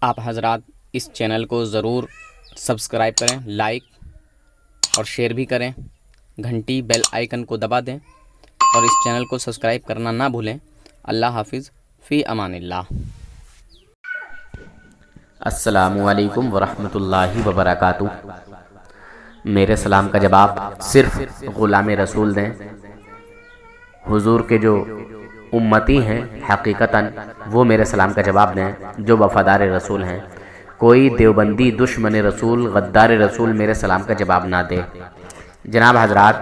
آپ حضرات اس چینل کو ضرور سبسکرائب کریں، لائک اور شیئر بھی کریں، گھنٹی بیل آئیکن کو دبا دیں اور اس چینل کو سبسکرائب کرنا نہ بھولیں۔ اللہ حافظ، فی امان اللہ۔ السلام علیکم ورحمۃ اللہ وبرکاتہ۔ میرے سلام کا جواب صرف غلام رسول دیں۔ حضور کے جو امتی ہیں حقیقتاً وہ میرے سلام کا جواب دیں، جو وفادار رسول ہیں۔ کوئی دیوبندی دشمن رسول غدار رسول میرے سلام کا جواب نہ دے۔ جناب حضرات،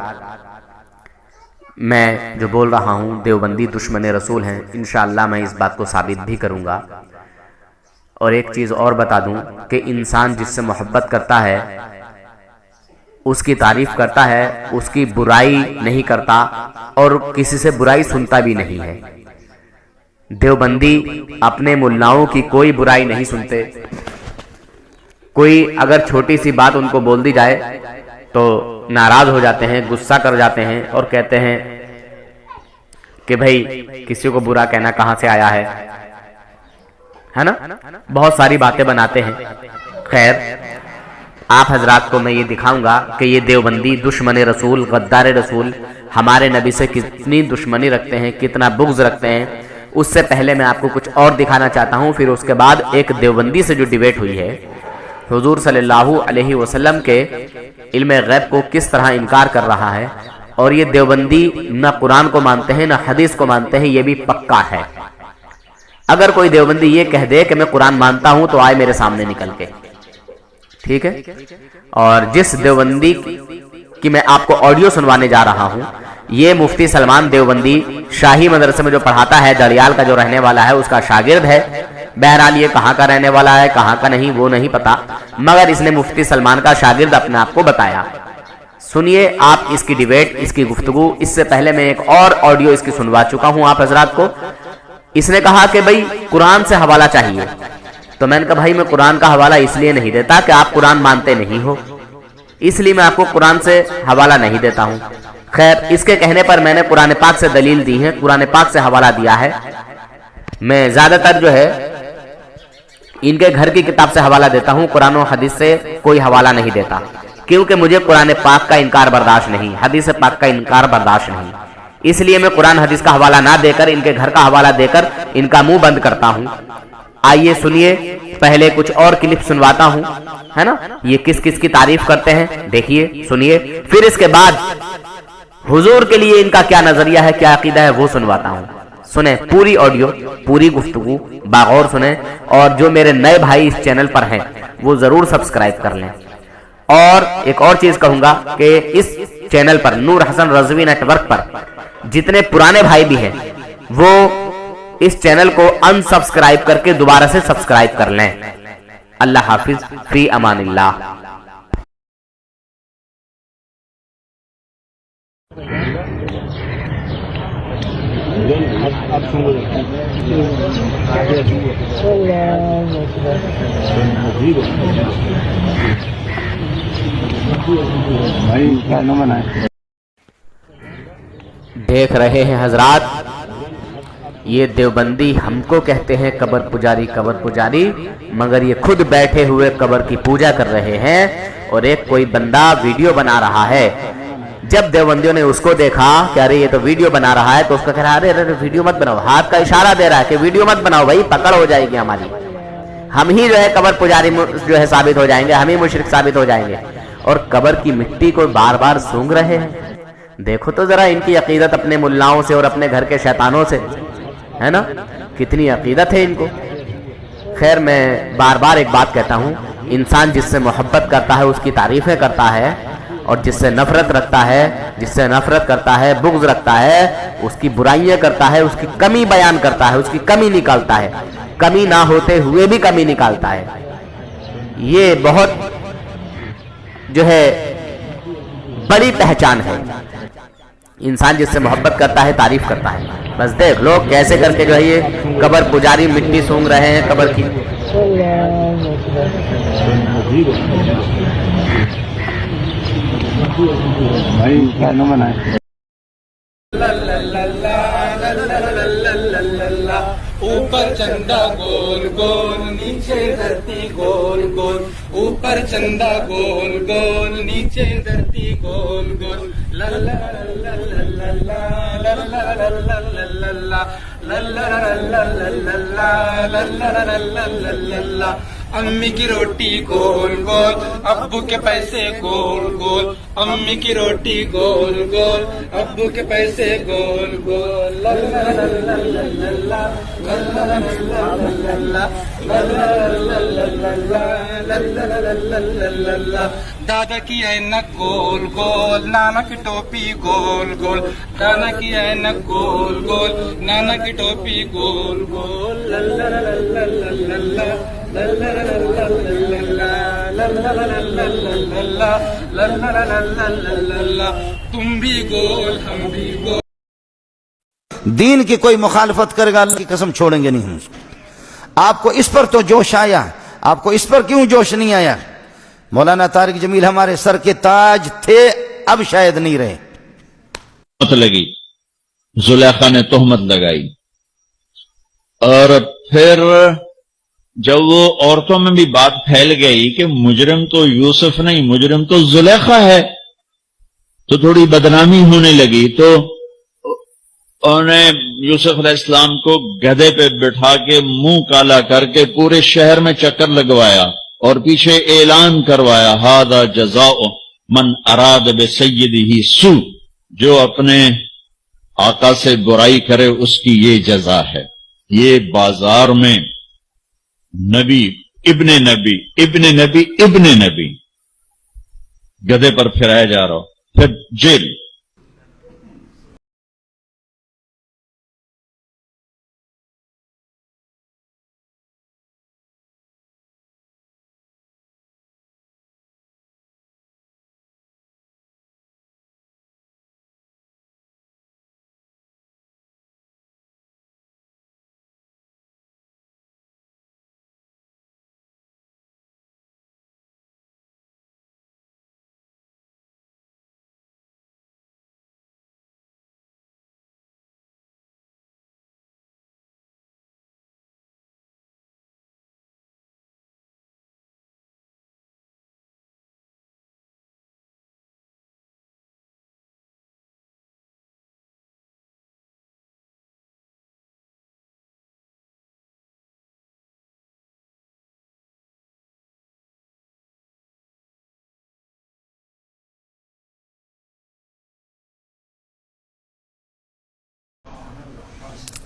میں جو بول رہا ہوں دیوبندی دشمن رسول ہیں، انشاءاللہ میں اس بات کو ثابت بھی کروں گا۔ اور ایک چیز اور بتا دوں کہ انسان جس سے محبت کرتا ہے، اس کی تعریف کرتا ہے، اس کی برائی نہیں کرتا اور کسی سے برائی سنتا بھی نہیں ہے۔ دیوبندی اپنے ملاؤں کی کوئی برائی نہیں سنتے۔ کوئی اگر چھوٹی سی بات ان کو بول دی جائے تو ناراض ہو جاتے ہیں، غصہ کر جاتے ہیں اور کہتے ہیں کہ بھائی کسی کو برا کہنا کہاں سے آیا ہے نا؟ بہت ساری باتیں بناتے ہیں۔ خیر، آپ حضرات کو میں یہ دکھاؤں گا کہ یہ دیوبندی دشمن رسول غدار رسول ہمارے نبی سے کتنی دشمنی رکھتے ہیں، کتنا بغض رکھتے ہیں۔ اس سے پہلے میں آپ کو کچھ اور دکھانا چاہتا ہوں، پھر اس کے بعد ایک دیوبندی سے جو ڈیبیٹ ہوئی ہے، حضور صلی اللہ علیہ وسلم کے علم غیب کو کس طرح انکار کر رہا ہے۔ اور یہ دیوبندی نہ قرآن کو مانتے ہیں نہ حدیث کو مانتے ہیں، یہ بھی پکا ہے۔ اگر کوئی دیوبندی یہ کہہ دے کہ میں قرآن مانتا ہوں تو آئے میرے سامنے نکل کے، ٹھیک ہے؟ اور جس دیوبندی کی میں آپ کو آڈیو سنوانے جا رہا ہوں، یہ مفتی سلمان دیوبندی شاہی مدرسے میں جو پڑھاتا ہے، دڑیال کا جو رہنے والا ہے، اس کا شاگرد ہے۔ بہرحال یہ کہاں کا رہنے والا ہے کہاں کا نہیں وہ نہیں پتا، مگر اس نے مفتی سلمان کا شاگرد اپنے آپ کو بتایا۔ سنیے آپ اس کی ڈیبیٹ، اس کی گفتگو۔ اس سے پہلے میں ایک اور آڈیو اس کی سنوا چکا ہوں آپ حضرات کو۔ اس نے کہا کہ بھائی قرآن سے حوالہ چاہیے، تو میں نے کہا بھائی میں قرآن کا حوالہ اس لیے نہیں دیتا کہ آپ قرآن مانتے نہیں ہو، اس لیے میں آپ کو قرآن سے حوالہ نہیں دیتا ہوں۔ خیر، اس کے کہنے پر میں نے قرآن پاک سے دلیل دی ہے، قرآن پاک سے حوالہ دیا ہے۔ میں زیادہ تر جو ہے ان کے گھر کی کتاب سے حوالہ دیتا ہوں، قرآن و حدیث سے کوئی حوالہ نہیں دیتا، کیونکہ مجھے قرآن پاک کا انکار برداشت نہیں، حدیث پاک کا انکار برداشت نہیں۔ اس لیے میں قرآن حدیث کا حوالہ نہ دے کر، ان کے گھر کا حوالہ دے کر ان کا منہ بند کرتا ہوں۔ آئیے سنیے، پہلے کچھ اور کلپ سنواتا ہوں، ہے نا؟ یہ کس کس کی تعریف کرتے ہیں دیکھیے، سنیے، پھر اس کے بعد حضور کے لیے ان کا کیا نظریہ ہے، کیا عقیدہ ہے وہ سنواتا ہوں۔ سنیں پوری آڈیو، پوری گفتگو باغور سنیں، اور جو میرے نئے بھائی اس چینل پر ہیں وہ ضرور سبسکرائب کر لیں۔ اور ایک اور چیز کہوں گا کہ اس چینل پر، نور حسن رضوی نیٹ ورک پر، جتنے پرانے بھائی بھی ہیں وہ اس چینل کو ان سبسکرائب کر کے دوبارہ سے سبسکرائب کر لیں۔ اللہ حافظ، فی امان اللہ۔ دیکھ رہے ہیں حضرات، یہ دیوبندی ہم کو کہتے ہیں قبر پجاری قبر پجاری، مگر یہ خود بیٹھے ہوئے قبر کی پوجا کر رہے ہیں۔ اور ایک کوئی بندہ ویڈیو بنا رہا ہے، جب دیوبندیوں نے اس کو دیکھا کہ ارے یہ تو ویڈیو بنا رہا ہے، تو اس کو کہہ رہا ہے ارے ویڈیو مت بناؤ، ہاتھ کا اشارہ دے رہا ہے کہ ویڈیو مت بناؤ بھائی، پکڑ ہو جائے گی ہماری، ہم ہی جو ہے قبر پجاری جو ہے ثابت ہو جائیں گے، ہم ہی مشرک ثابت ہو جائیں گے۔ اور قبر کی مٹی کو بار بار سونگ رہے ہیں۔ دیکھو تو ذرا ان کی عقیدت اپنے ملاؤں سے اور اپنے گھر کے شیطانوں سے، ہے نا؟ کتنی عقیدت ہے ان کو۔ خیر، میں بار بار ایک بات کہتا ہوں، انسان جس سے محبت کرتا ہے اس کی تعریفیں کرتا ہے، اور جس سے نفرت رکھتا ہے، جس سے نفرت کرتا ہے، بغض رکھتا ہے، اس کی برائیاں کرتا ہے، اس کی کمی بیان کرتا ہے، اس کی کمی نکالتا ہے، کمی نہ ہوتے ہوئے بھی کمی نکالتا ہے۔ یہ بہت جو ہے بڑی پہچان ہے۔ انسان جس سے محبت کرتا ہے تعریف کرتا ہے۔ بس دیکھ لو کیسے کر کے جو ہے یہ قبر پجاری مٹی سونگ رہے ہیں قبر کی۔ اوپر چندا گول گول نیچے دھرتی گول گول اوپر چندا گول گول نیچے دھرتی گول گول لا لا لا لا لا لا لا لا لا لا امی کی روٹی گول گول ابو کے پیسے گول گول امی کی روٹی گول گول ابو کے پیسے گول گول لا لا لا لا لا لا لا لا دادا کی اینک گول گول نانا کی ٹوپی گول گول دادا کی اینک گول گول نانا کی ٹوپی گول گول لا لا لا لا لا تم بھی گول ہم بھی گول. دین کی کوئی مخالفت کرے گا اللہ کی قسم چھوڑیں گے نہیں ہم اس کو. آپ کو اس پر تو جوش آیا, آپ کو اس پر کیوں جوش نہیں آیا؟ مولانا طارق جمیل ہمارے سر کے تاج تھے, اب شاید نہیں رہے. لگی زلیخا نے تہمت لگائی, اور پھر جب وہ عورتوں میں بھی بات پھیل گئی کہ مجرم تو یوسف نہیں, مجرم تو زلیخا ہے, تو تھوڑی بدنامی ہونے لگی. تو انہوں نے یوسف علیہ السلام کو گدھے پہ بٹھا کے منہ کالا کر کے پورے شہر میں چکر لگوایا اور پیچھے اعلان کروایا ھذا جزاء من اراد بسیدہ سوء, جو اپنے آقا سے برائی کرے اس کی یہ جزا ہے. یہ بازار میں نبی ابن نبی ابن نبی ابن نبی گدھے پر پھرایا جا رہا ہو, پھر جیل.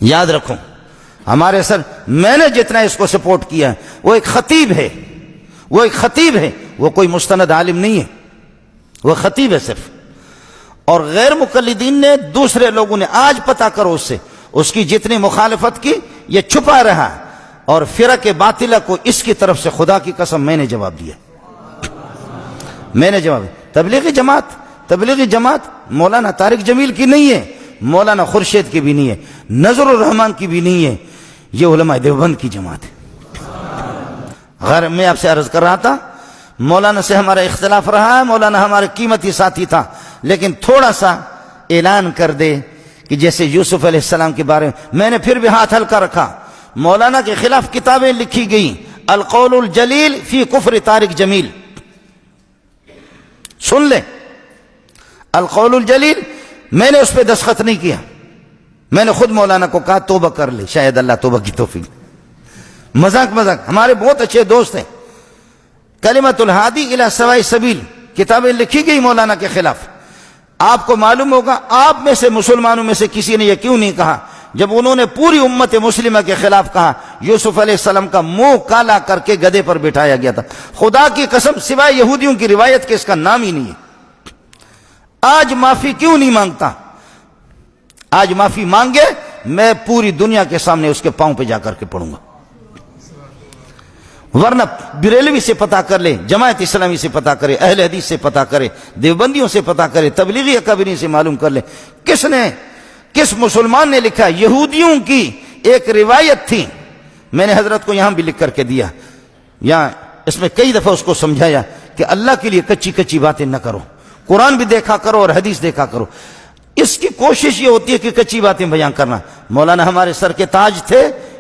یاد رکھو ہمارے سر, میں نے جتنا اس کو سپورٹ کیا ہے وہ ایک خطیب ہے, وہ ایک خطیب ہے, وہ کوئی مستند عالم نہیں ہے, وہ خطیب ہے صرف. اور غیر مقلدین نے, دوسرے لوگوں نے, آج پتہ کرو اس سے, اس کی جتنی مخالفت کی یہ چھپا رہا, اور فرق باطلہ کو اس کی طرف سے خدا کی قسم میں نے جواب دیا, میں نے جواب دیا. تبلیغی جماعت مولانا طارق جمیل کی نہیں ہے, مولانا خورشید کی بھی نہیں ہے, نظر الرحمان کی بھی نہیں ہے, یہ علماء دیوبند کی جماعت ہے. غیر میں آپ سے عرض کر رہا تھا مولانا سے ہمارا اختلاف رہا ہے, مولانا ہمارے قیمتی ساتھی تھا, لیکن تھوڑا سا اعلان کر دے کہ جیسے یوسف علیہ السلام کے بارے میں نے پھر بھی ہاتھ ہلکا رکھا. مولانا کے خلاف کتابیں لکھی گئی, القول الجلیل فی کفر طارق جمیل, سن لیں, القول الجلیل. میں نے اس پہ دستخط نہیں کیا, میں نے خود مولانا کو کہا توبہ کر لے, شاید اللہ توبہ کی توفیق. مذاق ہمارے بہت اچھے دوست ہیں. کلمۃ الہادی الی سواء السبیل کتابیں لکھی گئی مولانا کے خلاف. آپ کو معلوم ہوگا آپ میں سے مسلمانوں میں سے کسی نے یہ کیوں نہیں کہا جب انہوں نے پوری امت مسلمہ کے خلاف کہا یوسف علیہ السلام کا منہ کالا کر کے گدھے پر بٹھایا گیا تھا. خدا کی قسم سوائے یہودیوں کی روایت کے اس کا نام ہی نہیں ہے. آج معافی کیوں نہیں مانگتا؟ آج معافی مانگے, میں پوری دنیا کے سامنے اس کے پاؤں پہ جا کر کے پڑوں گا. ورنہ بریلوی سے پتہ کر لے, جماعت اسلامی سے پتہ کرے, اہل حدیث سے پتہ کرے, دیوبندیوں سے پتہ کرے, تبلیغی اکابرین سے معلوم کر لے کس مسلمان نے لکھا. یہودیوں کی ایک روایت تھی, میں نے حضرت کو یہاں بھی لکھ کر کے دیا, یہاں اس میں کئی دفعہ اس کو سمجھایا کہ اللہ کے لیے کچی باتیں نہ کرو, قرآن بھی دیکھا کرو اور حدیث دیکھا کرو. اس کی کوشش یہ ہوتی ہے کہ کچی باتیں بیان کرنا. مولانا ہمارے سر کے تاج تھے,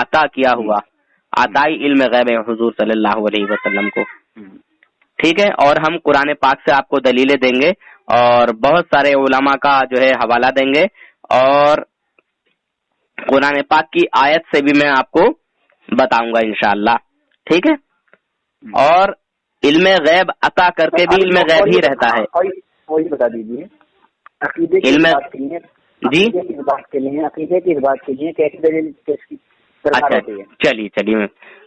عطا کیا ہوا، عطائی علم غیب ہے حضور صلی اللہ علیہ وسلم کو. ٹھیک ہے، اور ہم قرآن پاک سے آپ کو دلیلیں دیں گے اور بہت سارے علماء کا جو ہے حوالہ دیں گے، اور قرآن پاک کی آیت سے بھی میں آپ کو بتاؤں گا انشاءاللہ. ٹھیک ہے، اور علم غیب عطا کر کے بھی علم غیب ہی رہتا ہے. وہی بتا دیجیے عقیدے کی بات کے لیے، جی عقیدے کی بات کے لیے، عقیدے کی بات کے لیے کیسی دلیل درکار ہوتی ہے؟ چلیے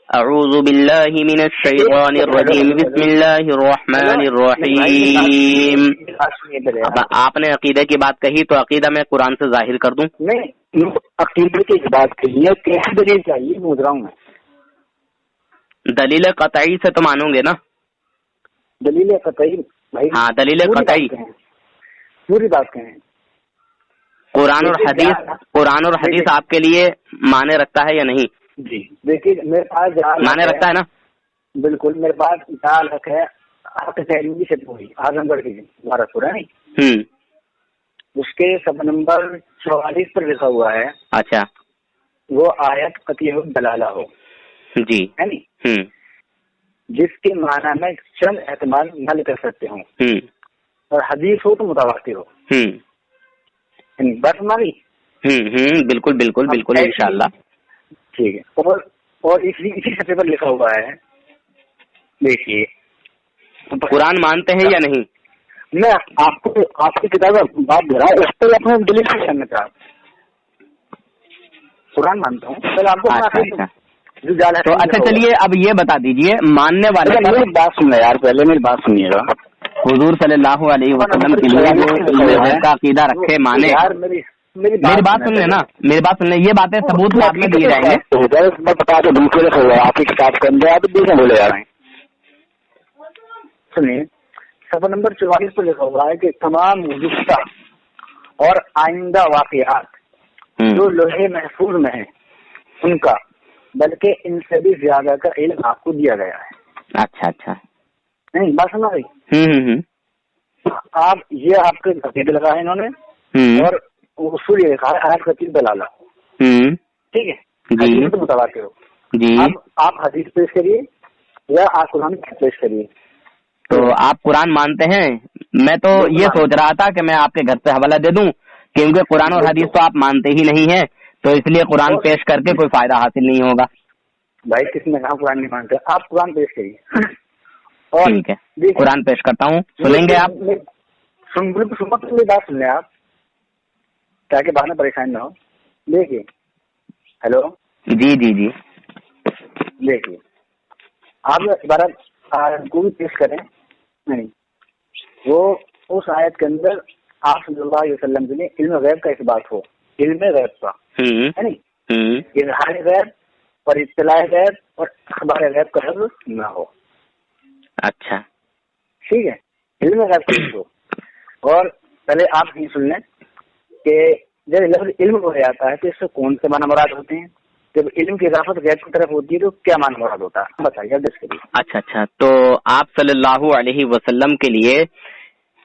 اعوذ باللہ من الشیطان الرجیم، بسم اللہ الرحمن الرحیم. اب آپ نے عقیدے کی بات کہی تو عقیدہ میں قرآن سے ظاہر کر دوں؟ نہیں، عقیدے کی بات کے لیے کیسی دلیل چاہیے پوچھ رہا ہوں میں. دلیل قطعی سے تو مانوں گے نا؟ دلیل قطعی بھائی، ہاں دلیل قطعی پوری بات کہیں. قرآن اور حدیث آپ کے لیے معنی رکھتا ہے یا نہیں؟ جی دیکھیے، میرے پاس معنی رکھتا ہے نا؟ بالکل، میرے پاس جال حق ہے، حق تحریری سے پوری اعظم گڑھ کی ہمارا پورا نہیں، اس کے صفحہ نمبر 44 پر لکھا ہوا ہے. اچھا، وہ آیت قطعی دلالہ ہو، جی ہے نہیں، جس کے معنی میں چند احتمال نہ کر سکتے ہوں، اور حدیث ہو تو متواتر ہو. بات ہماری بالکل بالکل بالکل انشاءاللہ. ٹھیک ہے، اور اسی صفحے پر لکھا ہوا ہے، دیکھیے قرآن مانتے ہیں یا نہیں؟ میں آپ کو آپ کی کتاب بات دے رہا ہوں، اس پر اپنے دلیل سے کرنا چاہتا ہوں. قرآن مانتا ہوں، پہلے آپ کو تو اچھا چلیے اب یہ بتا دیجئے، ماننے والے میری بات سننا یار، پہلے میری بات سنیے گا. حضور صلی اللہ علیہ وسلم کے لیے جو علم غیب کا عقیدہ رکھے مانے، میری بات سن لینا، میری بات سن لیں، یہ باتیں ثبوت بعد میں دیے جائیں گے. میں بتا دوں دوسرے سے آپ کی کتاب کے اندر آپ دوسرے بولے جا رہے ہیں. سنیے، صفحہ نمبر 44 پر لکھا ہوا ہے کہ تمام گزشتہ اور آئندہ واقعات جو لوہے محفوظ میں ہیں ان کا، بلکہ ان سے بھی زیادہ کا علم آپ کو دیا گیا ہے. اچھا اچھا، نہیں بات سنا بھائی، آپ یہ آپ کے عقیدے لگا ہے انہوں نے، اور اصول یہ لکھا ہے آیت قطعی دلالہ. ٹھیک ہے، حدیث تو متواتر ہو. اب آپ حدیث پیش کریے یا آپ قرآن پیش کریے. تو آپ قرآن مانتے ہیں؟ میں تو یہ سوچ رہا تھا کہ میں آپ کے گھر سے حوالہ دے دوں، کیونکہ قرآن اور حدیث تو آپ مانتے ہی نہیں ہیں، تو اس لیے قرآن پیش کر کے کوئی فائدہ حاصل نہیں ہوگا. بھائی کس نے کہا قرآن نہیں مانتے؟ آپ قرآن پیش کریے. ٹھیک ہے، قرآن پیش کرتا ہوں، سنیں گے آپ؟ میری بات سن لیں آپ، تاکہ بعد میں پریشان نہ ہو. دیکھیے، ہیلو، جی جی جی، دیکھیے آپ عبارت کو بھی پیش کریں. نہیں، وہ اس آیت کے اندر آپ صلی اللہ علیہ وسلم کے لیے علم غیب کا اس بات ہو، علم غیب کا ہے نہیں، اظہار غیب اور اطلاع غیب اور اخبار غیب کا لفظ نہ ہو. اچھا ٹھیک ہے، علم غیب کا لفظ ہو. اور پہلے آپ یہ سن لیں کہ جب لفظ علم ہو جاتا ہے تو اس سے کون سے معنی مراد ہوتے ہیں؟ جب علم کی اضافت غیب کی طرف ہوتی ہے تو کیا معنی مراد ہوتا ہے؟ بتائیے ڈس کریے. اچھا، تو آپ صلی اللہ علیہ وسلم کے لیے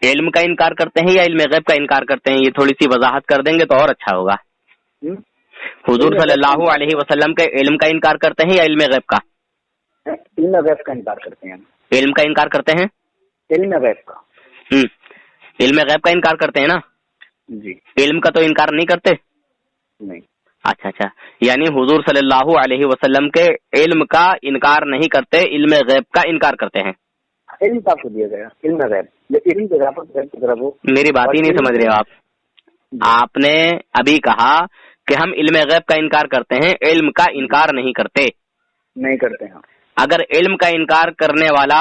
علم کا انکار کرتے ہیں یا علم غیب کا انکار کرتے ہیں؟ یہ تھوڑی سی وضاحت کر دیں گے تو اور اچھا ہوگا. حضور صلی اللہ علیہ وسلم کے علم کا انکار کرتے ہیں یا علم غیب کا؟ علم غیب کا انکار کرتے ہیں. علم کا انکار کرتے ہیں؟ علم غیب کا. علم غیب کا انکار کرتے ہیں نا؟ جی. علم کا تو انکار نہیں کرتے؟ نہیں. اچھا، یعنی حضور صلی اللہ علیہ وسلم کے علم کا انکار نہیں کرتے، علم غیب کا انکار کرتے ہیں. علم آپ کو دیا گیا علم غیب، علم کی اضافت غیب کی طرف ہو. میری بات ہی نہیں سمجھ رہے ہو آپ نے ابھی کہا کہ ہم علم غیب کا انکار کرتے ہیں، علم کا انکار نہیں کرتے. نہیں کرتے ہیں. اگر علم کا انکار کرنے والا،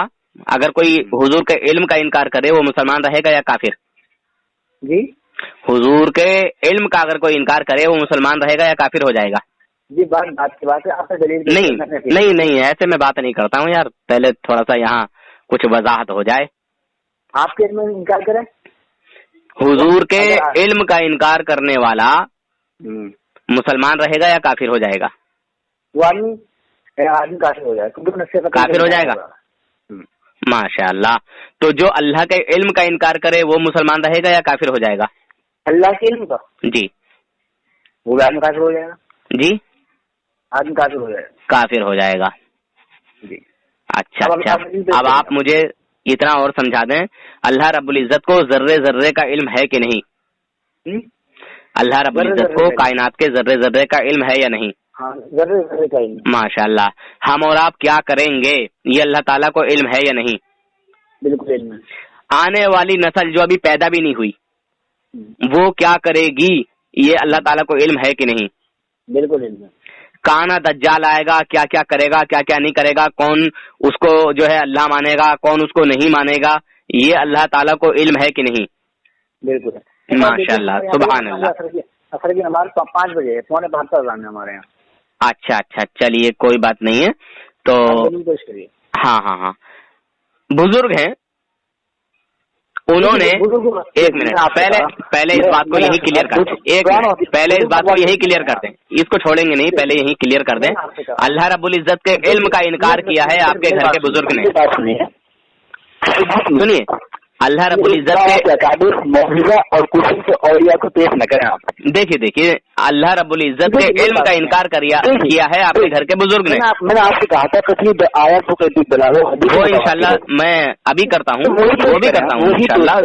اگر کوئی حضور کے علم کا انکار کرے، وہ مسلمان رہے گا یا کافر؟ جی، حضور کے علم کا اگر کوئی انکار کرے وہ مسلمان رہے گا یا کافر ہو جائے گا؟ جی بات کی بات ہے. آپ دلیل نہیں ایسے میں بات نہیں کرتا ہوں یار، پہلے تھوڑا سا یہاں کچھ وضاحت ہو جائے. آپ کے علم میں انکار کریں، حضور کے علم کا انکار کرنے والا مسلمان رہے گا یا کافر ہو جائے گا؟ وہ آدمی کافر ہو جائے گا. کافر ہو جائے گا. ماشاء اللہ. تو جو اللہ کے علم کا انکار کرے وہ مسلمان رہے گا یا کافر ہو جائے گا؟ اللہ کے علم کا؟ جی. وہ آدمی کافر ہو جائے گا. جی. آدمی کافر ہو جائے گا. کافر ہو جائے گا. جی. اچھا اب اچھا. آپ اب آپ مجھے اتنا اور سمجھا دیں, اللہ رب العزت کو ذرے ذرے کا علم ہے کہ نہیں؟ اللہ رب العزت کو کائنات کے ذرے ذرے کا علم ہے یا نہیں؟ ہاں, ذرے ذرے کا علم. ماشاء اللہ. ہم اور آپ کیا کریں گے یہ اللہ تعالیٰ کو علم ہے یا نہیں؟ بالکل علم ہے. آنے والی نسل جو ابھی پیدا بھی نہیں ہوئی وہ کیا کرے گی یہ اللہ تعالیٰ کو علم ہے کہ نہیں؟ بالکل علم ہے. کانا دجال آئے گا, کیا کیا کرے گا, کیا کیا نہیں کرے گا, کون اس کو جو ہے اللہ مانے گا, کون اس کو نہیں مانے گا, یہ اللہ تعالیٰ کو علم ہے کہ نہیں؟ بالکل ہے. ماشاء اللہ, سبحان اللہ. اثر کی نماز 5 بجے ہے, 4:45 اذان ہے ہمارے یہاں. اچھا اچھا, چلیے کوئی بات نہیں ہے. تو پیش کریے. ہاں ہاں ہاں, بزرگ ہیں, انہوں نے ایک منٹ پہلے اس بات کو یہی کلیئر کر دیں. ایک منٹ پہلے اس بات کو یہی کلیئر کر دیں, اس کو چھوڑیں گے نہیں, پہلے یہی کلیئر کر دیں. اللہ رب العزت کے علم کا انکار کیا ہے آپ کے گھر کے بزرگ نے. سنیے, اللہ رب العزت کے معجزہ اور کسی سے اولیاء کو پیش نہ کریں آپ. دیکھیے اللہ رب العزت کے علم کا انکار کیا ہے آپ کے گھر کے بزرگ نے. میں نے آپ سے کہا تھا کتنی آیات کو وہ انشاءاللہ میں ابھی کرتا ہوں, وہ بھی کرتا ہوں انشاءاللہ.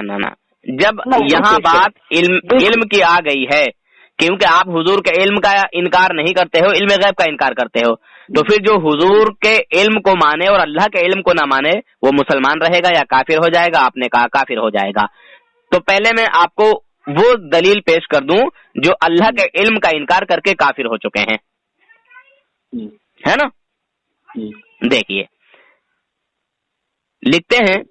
نہ جب یہاں بات علم کی آ گئی ہے, کیونکہ آپ حضور کے علم کا انکار نہیں کرتے ہو, علم غیب کا انکار کرتے ہو, تو پھر جو حضور کے علم کو مانے اور اللہ کے علم کو نہ مانے وہ مسلمان رہے گا یا کافر ہو جائے گا؟ آپ نے کہا کافر ہو جائے گا. تو پہلے میں آپ کو وہ دلیل پیش کر دوں جو اللہ کے علم کا انکار کر کے کافر ہو چکے ہیں, ہے نا. دیکھیے لکھتے ہیں,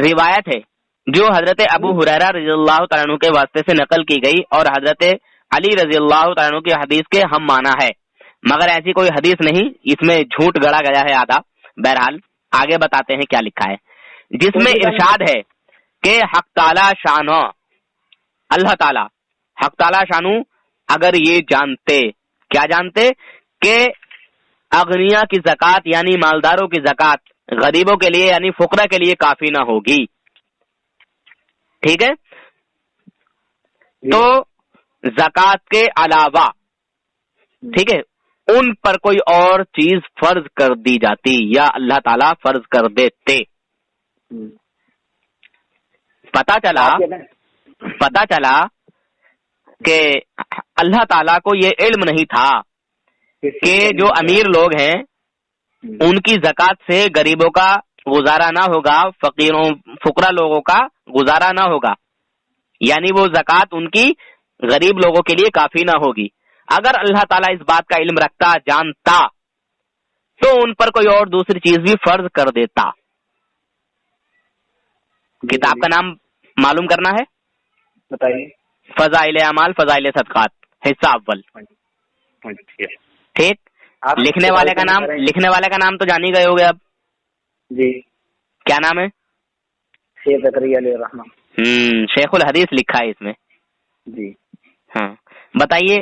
روایت ہے جو حضرت ابو ہریرہ رضی اللہ تعالیٰ عنہ کے واسطے سے نقل کی گئی اور حضرت علی رضی اللہ تعالیٰ عنہ کی حدیث کے ہم مانا ہے, مگر ایسی کوئی حدیث نہیں, اس میں جھوٹ گڑا گیا ہے آدھا. بہرحال آگے بتاتے ہیں کیا لکھا ہے, جس میں ارشاد ہے کہ حق تعالی شانو, اللہ تعالی حق تعالی شانو اگر یہ جانتے, کیا جانتے, کہ اغنیا کی زکوٰۃ یعنی مالداروں کی زکوٰۃ غریبوں کے لیے یعنی فقراء کے لیے کافی نہ ہوگی. ٹھیک ہے, تو زکوٰۃ کے علاوہ ٹھیک ہے ان پر کوئی اور چیز فرض کر دی جاتی یا اللہ تعالیٰ فرض کر دیتے. پتا چلا کہ اللہ تعالیٰ کو یہ علم نہیں تھا کہ جو امیر لوگ ہیں ان کی زکوٰۃ سے غریبوں کا گزارا نہ ہوگا, فقیروں فقراء لوگوں کا گزارا نہ ہوگا, یعنی وہ زکوٰۃ ان کی غریب لوگوں کے لیے کافی نہ ہوگی. اگر اللہ تعالیٰ اس بات کا علم رکھتا, جانتا, تو ان پر کوئی اور دوسری چیز بھی فرض کر دیتا. کتاب کا نام معلوم کرنا ہے, بتائیے. فضائل اعمال فضائل صدقات حصہ اول. ٹھیک, لکھنے والے کا نام تو جان ہی گئے ہوگے اب. جی, کیا نام ہے؟ شیخ زکریا علیہ الرحمہ. شیخ الحدیث لکھا ہے اس میں. جی ہاں, بتائیے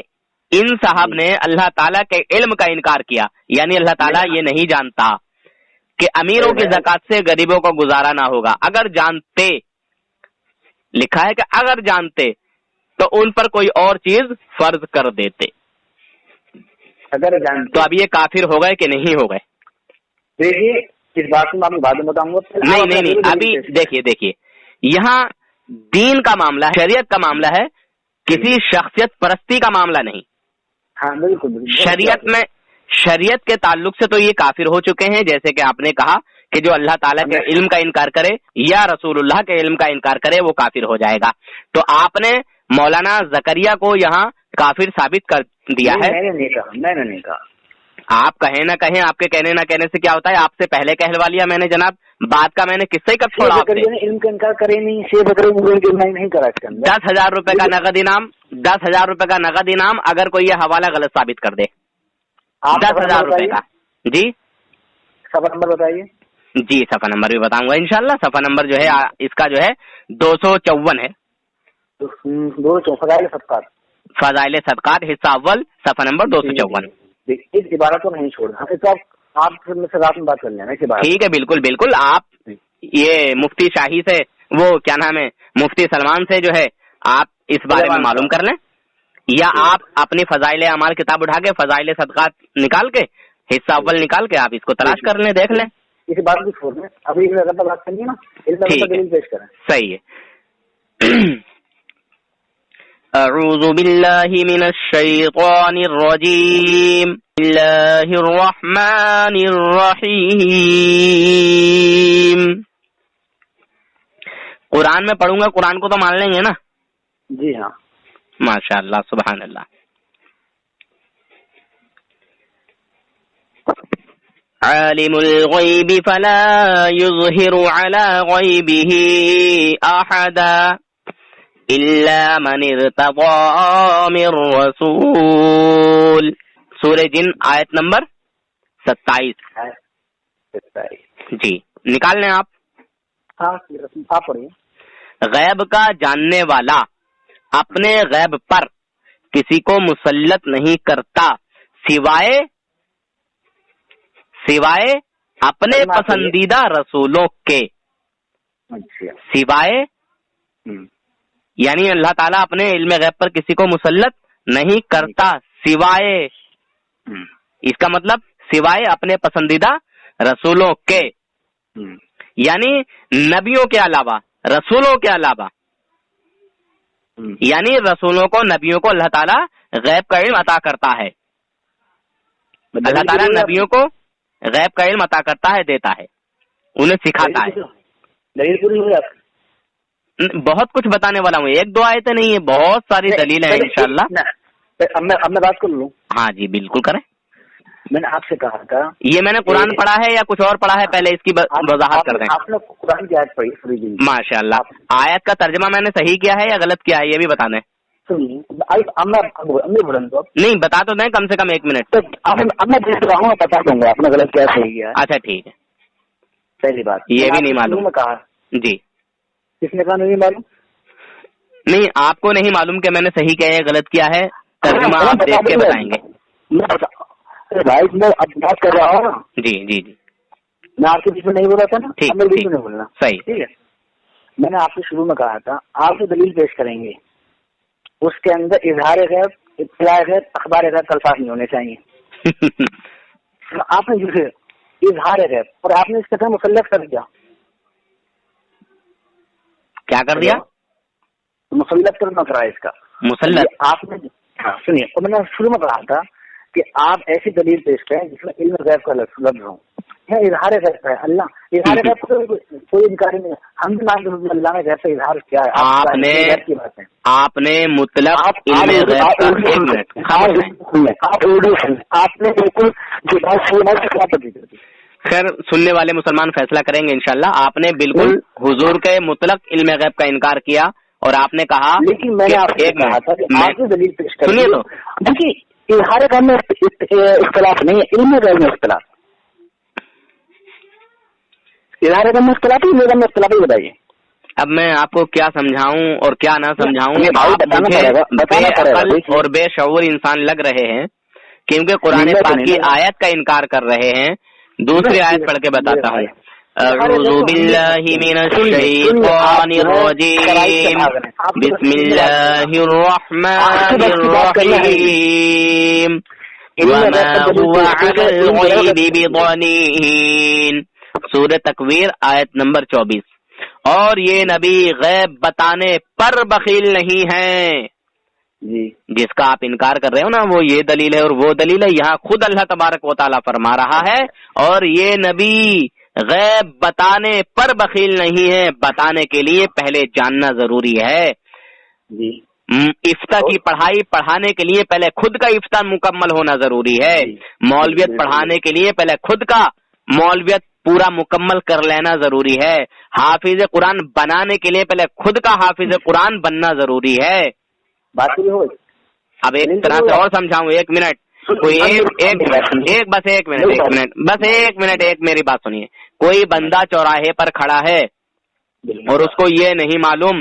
ان صاحب نے اللہ تعالیٰ کے علم کا انکار کیا, یعنی اللہ تعالیٰ یہ نہیں جانتا کہ امیروں کی زکوٰۃ سے غریبوں کو گزارا نہ ہوگا. اگر جانتے, لکھا ہے کہ اگر جانتے تو ان پر کوئی اور چیز فرض کر دیتے. اگر جانتے تو اب یہ کافر ہو گئے کہ نہیں ہو گئے؟ دیکھیے اس بات میں آپ کو بعد میں بتاؤں گا. نہیں, ابھی دیکھیے یہاں دین کا معاملہ ہے, شریعت کا معاملہ ہے, کسی شخصیت پرستی کا معاملہ نہیں. ہاں بالکل. شریعت کے تعلق سے تو یہ کافر ہو چکے ہیں, جیسے کہ آپ نے کہا کہ جو اللہ تعالیٰ کے علم کا انکار کرے یا رسول اللہ کے علم کا انکار کرے وہ کافر ہو جائے گا. تو آپ نے مولانا زکریا کو یہاں کافر ثابت کر دیا ہے. میں نے نہیں کہا. آپ کہیں نہ کہیں, آپ کے کہنے نہ کہنے سے کیا ہوتا ہے, آپ سے پہلے کہلوا لیا میں نے جناب, بات کا میں نے کس سے کب چھوڑا. علم کا انکار کرے نہیں, شیخ زکریا نہیں کرا. 10,000 روپے کا نقد انعام, 10,000 روپے کا نقد انعام اگر کوئی یہ حوالہ غلط ثابت کر دے. 10,000 روپے کا. جی صفحہ نمبر بتائیے. جی صفحہ نمبر بھی بتاؤں گا انشاءاللہ. صفحہ نمبر جو ہے اس کا جو ہے 254 ہے. فضائل صدقات حصہ اول صفحہ نمبر 254. اس عبارت کو نہیں چھوڑنا. آپ سے رات میں بات کر لینا. ٹھیک ہے, بالکل. آپ یہ مفتی شاہی سے, وہ کیا نام ہے, مفتی سلمان سے جو ہے آپ اس بارے میں معلوم کر لیں. یا آپ اپنی فضائل اعمال کتاب اٹھا کے فضائل صدقات نکال کے حصہ اول نکال کے آپ اس کو تلاش کر لیں، دیکھ لیں. اسی بات بھی چھوڑ دیں، ابھی اس وقت بات کرنی ہے نا، اس وقت دلیل پیش کریں. صحیح ہے. اعوذ باللہ من الشیطان الرجیم، بسم اللہ الرحمن الرحیم. قرآن میں پڑھوں گا، قرآن کو تو مان لیں گے نا؟ جی ہاں. ماشاء اللہ، سبحان اللہ. عالم الغیب فلا یظہر علی غیبہ احدا الا من ارتضی من رسول. سورہ جن آیت نمبر 27. جی نکال لیں آپ. ہاں آپ پڑھیے. غیب کا جاننے والا اپنے غیب پر کسی کو مسلط نہیں کرتا سوائے اپنے پسندیدہ رسولوں کے. سوائے یعنی اللہ تعالیٰ اپنے علم غیب پر کسی کو مسلط نہیں کرتا سوائے، اس کا مطلب سوائے اپنے پسندیدہ رسولوں کے، یعنی نبیوں کے علاوہ، رسولوں کے علاوہ، یعنی رسولوں کو، نبیوں کو اللہ تعالیٰ غیب کا علم عطا کرتا ہے. اللہ تعالیٰ نبیوں کو غیب کا علم عطا کرتا ہے، دیتا ہے، انہیں سکھاتا ہے. دلیل پوری ہوئی آپ؟ بہت کچھ بتانے والا ہوں، ایک دو آیتیں نہیں ہے، بہت ساری دلیل ہیں انشاءاللہ. اب میں بات کر لوں. ہاں جی بالکل کریں. میں نے آپ سے کہا تھا، یہ میں نے قرآن پڑھا ہے یا کچھ اور پڑھا ہے؟ پہلے اس کی وضاحت کر دیں. آپ نے قرآن کی آیت پڑھی. ماشاء اللہ. آیت کا ترجمہ میں نے صحیح کیا ہے یا غلط کیا ہے یہ بھی بتا دیں. نہیں بتا تو دیں کم سے کم 1 منٹ. اب میں دیکھ رہا ہوں، بتا دوں گا آپ نے غلط کیا صحیح کیا. اچھا ٹھیک ہے. پہلی بات یہ بھی نہیں معلوم میں کہا. جی کس نے کہا نہیں معلوم؟ نہیں آپ کو نہیں معلوم کہ میں نے صحیح کیا ہے غلط کیا ہے، ترجمہ آپ دیکھ کے بتائیں گے. بھائی میں اب بات کر رہا ہوں نا. جی جی جی میں آپ کے بیچ میں نہیں بولا تھا نا. ٹھیک میں بیچ میں نہیں بولنا. صحیح. ٹھیک ہے. میں نے آپ سے شروع میں کہا تھا آپ جو دلیل پیش کریں گے اس کے اندر اظہار غیب، اطلاع غیب، اخبار غیب کا الفاظ نہیں ہونے چاہیے. آپ نے جو اظہار غیب اور آپ نے اس کا مسلط کر دیا. کیا کر دیا؟ مسلط کرنا کرا اس کا مسلط. آپ نے سنیے، اور میں نے شروع میں کہا تھا کہ آپ ایسی دلیل پیش کریں جس میں علم غیب کا لفظ ہو. اظہار غیب کا ہے اللہ، اظہار غیب کا کوئی انکار نہیں ہے. ہم بھی مانتے ہیں اللہ نے غیب کا اظہار کیا ہے. آپ نے مطلق علم غیب کا، ایک منٹ، آپ نے بالکل جو بات صحیح. خیر سننے والے مسلمان فیصلہ کریں گے انشاءاللہ. آپ نے بالکل حضور کے مطلق علم غیب کا انکار کیا اور آپ نے کہا، لیکن میں نے آپ کو کہا تھا کہ آپ نے دلیل پیش کر. سنیے تو، دیکھیے اظہار غیب میں اختلاف نہیں ہے، علم غیب میں اختلاف. اظہار غیب میں اختلاف ہے، علم غیب میں اختلاف ہی بتائیے. اب میں آپ کو کیا سمجھاؤں اور کیا نہ سمجھاؤں. عقل اور بے شعور انسان لگ رہے ہیں کیونکہ قرآن پاک کی آیت کا انکار کر رہے ہیں. دوسری آیت پڑھ کے بتاتا ہوں. اعوذ باللہ من الشیطان الرجیم، بسم اللہ الرحمن الرحیم، وما هو علی الغیب بضنین. سورہ تکویر آیت نمبر 24. اور یہ نبی غیب بتانے پر بخیل نہیں ہیں. جس کا آپ انکار کر رہے ہو نا، وہ یہ دلیل ہے اور وہ دلیل ہے. یہاں خود اللہ تبارک و تعالیٰ فرما رہا ہے اور یہ نبی غیب بتانے پر بخیل نہیں ہے. بتانے کے لیے پہلے جاننا ضروری ہے. افتاء کی پڑھائی پڑھانے کے لیے پہلے خود کا افتاء مکمل ہونا ضروری ہے. مولویت پڑھانے کے لیے پہلے خود کا مولویت پورا مکمل کر لینا ضروری ہے. حافظ قرآن بنانے کے لیے پہلے خود کا حافظ قرآن بننا ضروری ہے. بات ہو. اب ایک طرح سے اور سمجھاؤں، 1 منٹ، کوئی ایک میری بات سنیے. کوئی بندہ چوراہے پر کھڑا ہے اور اس کو یہ نہیں معلوم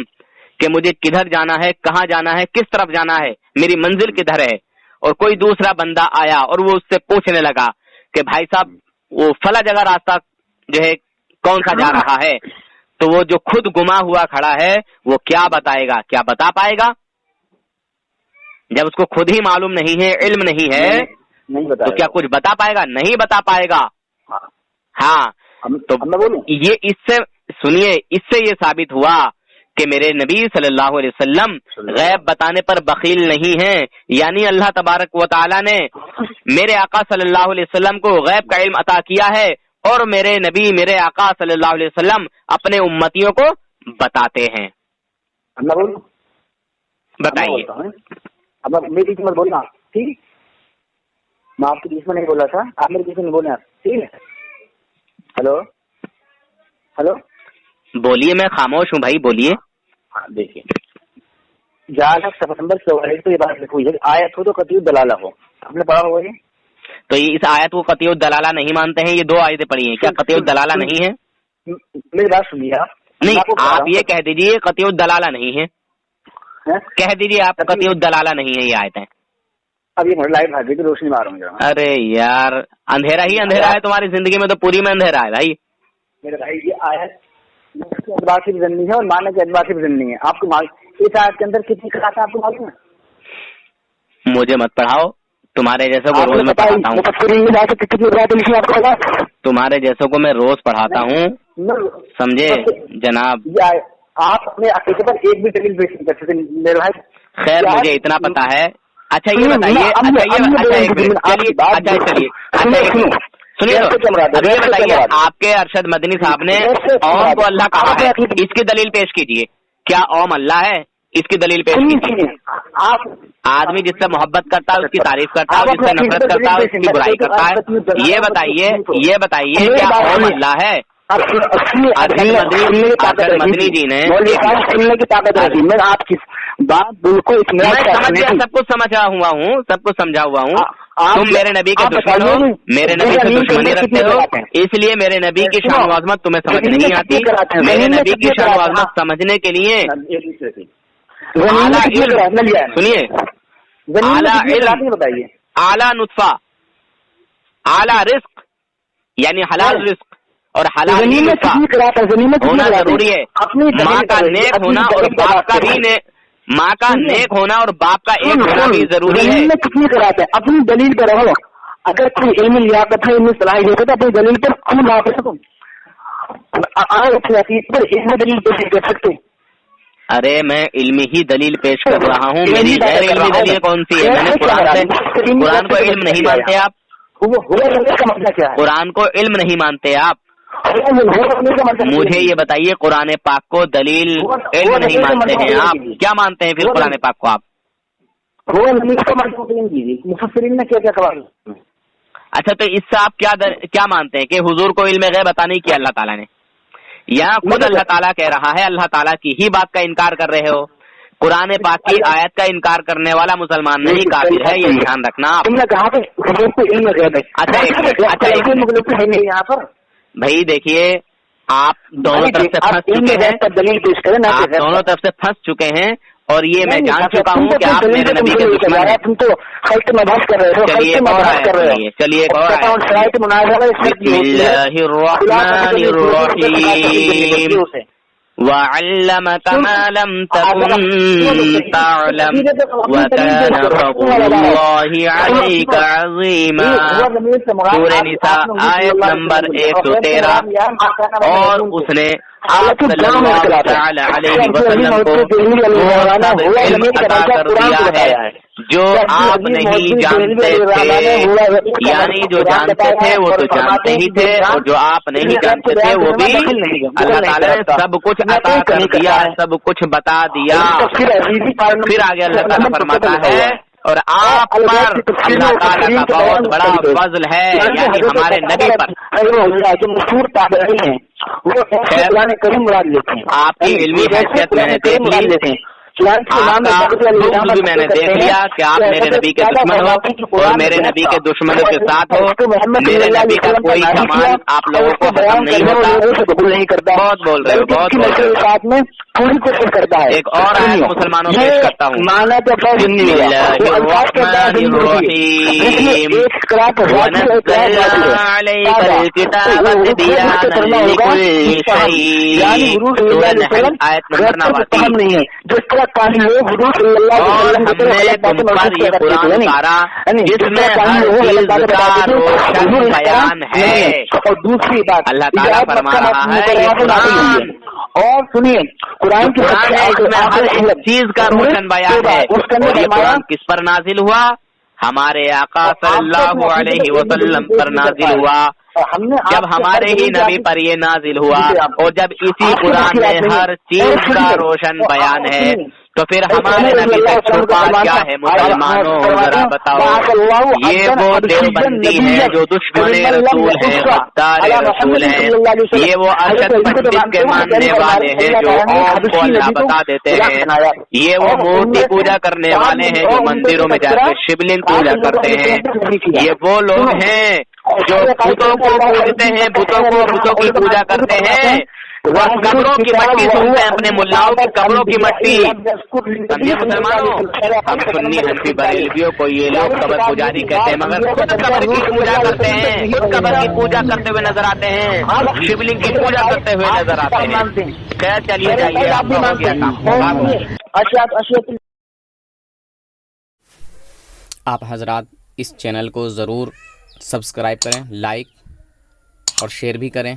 کہ مجھے کدھر جانا ہے، کہاں جانا ہے، کس طرف جانا ہے، میری منزل کدھر ہے. اور کوئی دوسرا بندہ آیا اور وہ اس سے پوچھنے لگا کہ بھائی صاحب وہ فلاں جگہ راستہ جو ہے کون سا جا رہا ہے. تو وہ جو خود گما ہوا کھڑا ہے وہ کیا بتائے گا؟ کیا بتا پائے گا؟ جب اس کو خود ہی معلوم نہیں ہے، علم نہیں ہے، نہیں بتا تو کیا کچھ بتا پائے گا؟ نہیں بتا پائے گا. ہاں تو میں بولوں یہ اس سے سنیے، اس سے یہ ثابت ہوا کہ میرے نبی صلی اللہ علیہ وسلم غیب بتانے پر بخیل نہیں ہیں. یعنی اللہ تبارک و تعالی نے میرے آقا صلی اللہ علیہ وسلم کو غیب کا علم عطا کیا ہے، اور میرے نبی میرے آقا صلی اللہ علیہ وسلم اپنے امتیوں کو بتاتے ہیں. میں بولوں، بتائیے. اب میری قسمت بولنا، ٹھیک؟ میں آپ کی قسمت نہیں بولا تھا، آپ میری قسمت نہیں بولنا، ٹھیک ہے؟ ہلو ہلو، بولیے، میں خاموش ہوں بھائی، بولیے. ہاں دیکھیے، جہاں صفحہ نمبر 44 پہ یہ بات لکھی ہوئی ہے، آیت ہو تو قطعی دلالہ ہو. آپ نے پڑھا ہوگا یہ؟ تو یہ اس آیت کو قطعی الدلالہ نہیں مانتے ہیں؟ یہ دو آیتیں پڑھی ہیں، کیا قطعی الدلالہ نہیں ہے؟ میری بات سنیے آپ. نہیں، آپ یہ کہہ دیجیے قطعی الدلالہ نہیں ہے، کہہ دیجیے آپ قطعی الدلالہ نہیں ہے یہ آیتیں. اب یہ لائٹ بھاگ گئی تو روشنی ماروں گا. ارے یار، اندھیرا ہی اندھیرا ہے تمہاری زندگی میں، تو پوری میں اندھیرا ہے بھائی. میرے بھائی یہ آیت کے اعتبار سے بھی ضمنی ہے اور معنی کے اعتبار سے بھی ضمنی ہے. آپ کو اس آیت کے اندر کتنی قرآن آپ کو معلوم ہے؟ مجھے مت پڑھاؤ، تمہارے جیسوں کو روز میں پڑھاتا ہوں. تمہارے جیسوں کو میں روز پڑھاتا ہوں، سمجھے جناب. آپ اپنے عقیدے پر ایک بھی دلیل پیش نہیں کر سکتے میرے بھائی. خیر مجھے اتنا پتا ہے. اچھا یہ بتائیے، سنیے، اب یہ بتائیے، آپ کے ارشد مدنی صاحب نے اوم کو اللہ کہا ہے، اس کی دلیل پیش کیجیے. کیا اوم اللہ ہے؟ اس کی دلیل پیش کیجیے. آدمی جس سے محبت کرتا ہے اس کی تعریف کرتا ہے، جس سے نفرت کرتا ہے اس کی برائی کرتا ہے. یہ بتائیے کیا اوم اللہ ہے؟ ارشد مدنی جی نے سننے کی طاقت رکھی. میں آپ کی بات بالکل سب کچھ سمجھا ہوا ہوں، سب کچھ سمجھا ہوا ہوں. تم میرے نبی کے دشمن ہو، میرے نبی سے دشمنی رکھتے ہو، اس لیے میرے نبی کی شان و عظمت تمہیں سمجھ نہیں آتی. میرے نبی کی شان و عظمت سمجھنے کے لیے سنیے، بتائیے، اعلیٰ نطفہ، اعلیٰ رزق یعنی حلال رزق اور حلال نطفہ ہونا ضروری ہے. ماں کا نیک ہونا اور باپ کا بھی ماں کا نیک ہونا اور باپ کا ایک ہونا بھی ضروری ہے. کتنی کراتے ہیں اپنی دلیل پر رہو. اگر کوئی علم لیاقت ہے، علم صلاحیت ہے تو اپنی دلیل پر خود واپس ہو. پر علم دلیل پیش کر سکتے. ارے میں علمی ہی دلیل پیش کر رہا ہوں، میری غیر علمی دلیل کون سی ہے؟ میں نے قرآن کو علم نہیں مانتے آپ؟ قرآن کو علم نہیں مانتے آپ؟ مجھے یہ بتائیے، قرآن پاک کو دلیل علم نہیں مانتے ہیں آپ، کیا مانتے ہیں پھر قرآن پاک کو آپ؟ اچھا تو اس سے آپ کیا مانتے ہیں کہ حضور کو علم غیب عطا نہیں کیا اللہ تعالیٰ نے؟ یہاں خود اللہ تعالیٰ کہہ رہا ہے، اللہ تعالیٰ کی ہی بات کا انکار کر رہے ہو. قرآن پاک کی آیت کا انکار کرنے والا مسلمان نہیں کافر ہے، یہ دھیان رکھنا آپ. اچھا بھائی دیکھیے، آپ دونوں طرف سے پھنس چکے ہیں، آپ دونوں طرف سے پھنس چکے ہیں، اور یہ میں جان چکا ہوں کہ آپ میرے نبی کے دشمن ہیں. چلیے ایک اور آیت، چلیے ایک اور آیت. بسم اللہ الرحمن الرحیم. وعلمك ما لم تكن تعلم وكان فضل الله عليك عظيما. سورہ نساء آیت نمبر 113. اور اس نے آپ صلی اللہ تعالی علیہ وسلم کو علم عطا کر دیا ہے جو آپ نہیں جانتے تھے. یعنی جو جانتے تھے وہ تو جانتے ہی تھے، اور جو آپ نہیں جانتے تھے وہ بھی اللہ تعالیٰ نے سب کچھ عطا کر دیا، سب کچھ بتا دیا. پھر آگے اللہ تعالیٰ فرماتا ہے، اور آپ پر اللہ تعالیٰ کا بہت بڑا فضل ہے، یعنی ہمارے نبی پر. آپ کی علمی حیثیت میں نے دیکھ لی، میں نے دیکھ لیا کہ آپ میرے نبی کے دشمن ہو اور میرے نبی کے دشمنوں کے ساتھ ہو. میرے نبی کا کوئی کمال آپ لوگوں کو ختم نہیں ہوتا. بہت بول رہے ہو، بہت بول رہے ہو. پوری کوشش کرتا ہے. ایک اور آیت مسلمانوں پیش کرتا ہوں. آیت نمبر 89. نہیں ہے جو اس طرح اور ہم نے تم پر یہ قرآن اتارا جس میں ہر چیز کا روشن بیان ہے. اور دوسری بات اللہ تعالیٰ فرما رہا ہے یہ قرآن اور سنیے قرآن کی قرآن ہے اس میں ہر ایک چیز کا روشن بیان ہے. اور یہ قرآن کس پر نازل ہوا؟ ہمارے آقا صلی اللہ علیہ وسلم پر نازل ہوا. جب ہمارے ہی نبی پر یہ نازل ہوا اور جب اسی قرآن میں ہر چیز کا روشن بیان ہے تو پھر ہمارے نبی تک چھپا کیا ہے؟ مسلمانوں ذرا بتاؤ. یہ وہ دیوبندی ہے جو دشمن رسول ہیں، غدار رسول ہیں. یہ وہ ارشد پنڈت کے ماننے والے ہیں جو قوم کو اللہ بتا دیتے ہیں. یہ وہ مورتی پوجا کرنے والے ہیں جو مندروں میں جا کے شیولنگ پوجا کرتے ہیں. یہ وہ لوگ ہیں جو بتوں کو پوجتے ہیں، بتوں کی پوجا کرتے ہیں. وہ قبروں کی مٹی سنتے ہیں، اپنے ملاؤں کی قبروں کی مٹی. مسلمانوں ہم سنی حنفی بریلویوں کو یہ لوگ قبر پجاری کہتے ہیں، مگر خود قبر کی پوجا کرتے ہیں، خود قبر کی پوجا کرتے ہوئے نظر آتے ہیں، شیولنگ کی پوجا کرتے ہوئے نظر آتے ہیں. خیر چلیے جائیے، آپ کا ہو گیا کام. آپ حضرات اس چینل کو ضرور سبسکرائب کریں، لائک اور شیئر بھی کریں،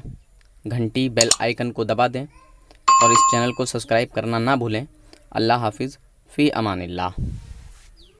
گھنٹی بیل آئیکن کو دبا دیں اور اس چینل کو سبسکرائب کرنا نہ بھولیں. اللہ حافظ، فی امان اللہ.